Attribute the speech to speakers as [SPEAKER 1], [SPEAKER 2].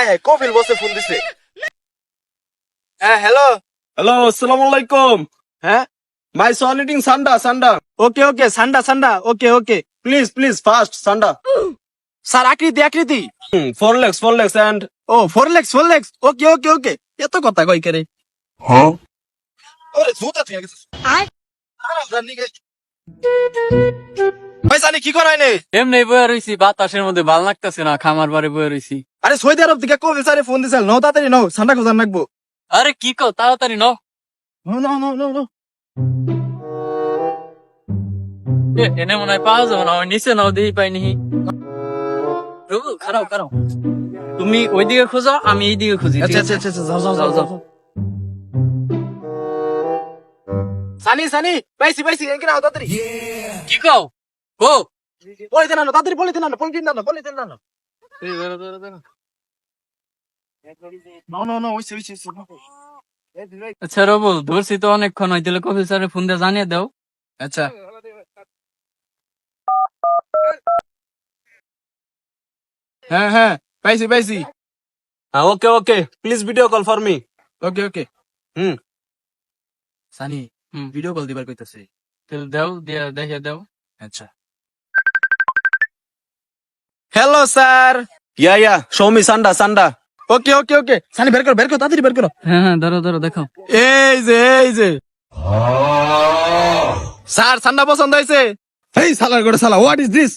[SPEAKER 1] High high Kapil বসে phone দিছে। হ্যাঁ হ্যালো
[SPEAKER 2] হ্যালো, আসসালামু আলাইকুম।
[SPEAKER 1] হ্যাঁ
[SPEAKER 2] মাই সন ইটিং সান্ডা সান্ডা।
[SPEAKER 1] ওকে ওকে সান্ডা সান্ডা okay okay
[SPEAKER 2] please please fast সান্ডা।
[SPEAKER 1] স্যার আকৃতি আকৃতি
[SPEAKER 2] ফোর লেগস এন্ড
[SPEAKER 1] ও four legs okay okay okay এত কথা কই করে ওরে জুতা তুই গেছিস আরে জানি গে ভাই জানি কি করাই নে
[SPEAKER 3] এমনি বয়ে রইছি, বাতাসের মধ্যে ভাল লাগতেছে না, খামার বাড়ি বয়ে রইছি।
[SPEAKER 1] আরে সৌদি আরব থেকে কপিল স্যারে ফোন দিছিল নও তাড়াতাড়ি নও সান্ডা খোঁজার লাগবো
[SPEAKER 3] আরে কি কও, তাড়াতাড়ি ন।
[SPEAKER 1] No no no no no
[SPEAKER 3] এনে মনে হয় পাওয়া যাবে না, ওই নিচে নাও দিই পাইনি। রুবুল খারাও খারাও, তুমি ওইদিকে খোঁজো, আমি এইদিকে খুঁজি।
[SPEAKER 1] আচ্ছা আচ্ছা আচ্ছা যাও যাও যাও যাও সানি সানি পাইছি পাইছি এখানে নাও তাড়াতাড়ি
[SPEAKER 3] কি কও ও
[SPEAKER 1] পলিথিন আনো তাড়াতাড়ি পলিথিন আনো পলিথিন আনো
[SPEAKER 3] এই দাঁড়া দাঁড়া দাঁড়া।
[SPEAKER 1] নো নো নো ওইসে ওইসে
[SPEAKER 3] আচ্ছা রবুল, ধরছি তো অনেকক্ষণ হয়, তাহলে কফি স্যারের ফোন দিয়ে জানিয়ে দাও।
[SPEAKER 1] আচ্ছা হ্যাঁ হ্যাঁ পাইছি পাইছি
[SPEAKER 2] okay okay please video call for me.
[SPEAKER 1] Okay okay
[SPEAKER 2] হুম
[SPEAKER 1] সানি ভিডিও কল দিবার কইতাছে
[SPEAKER 3] তাহলে দাও, দিয়ে দেখে দাও।
[SPEAKER 1] আচ্ছা hello sir
[SPEAKER 2] yeah show me সান্ডা সান্ডা।
[SPEAKER 1] ওকে ওকে ওকে সানি বের করো তাড়াতাড়ি বের করো
[SPEAKER 3] হ্যাঁ হ্যাঁ, দাঁড়া দাঁড়া দেখাও।
[SPEAKER 1] এই যে স্যার সান্ডা পছন্দ হয়েছে এই সালার করে সালা হোয়াট ইজ দিস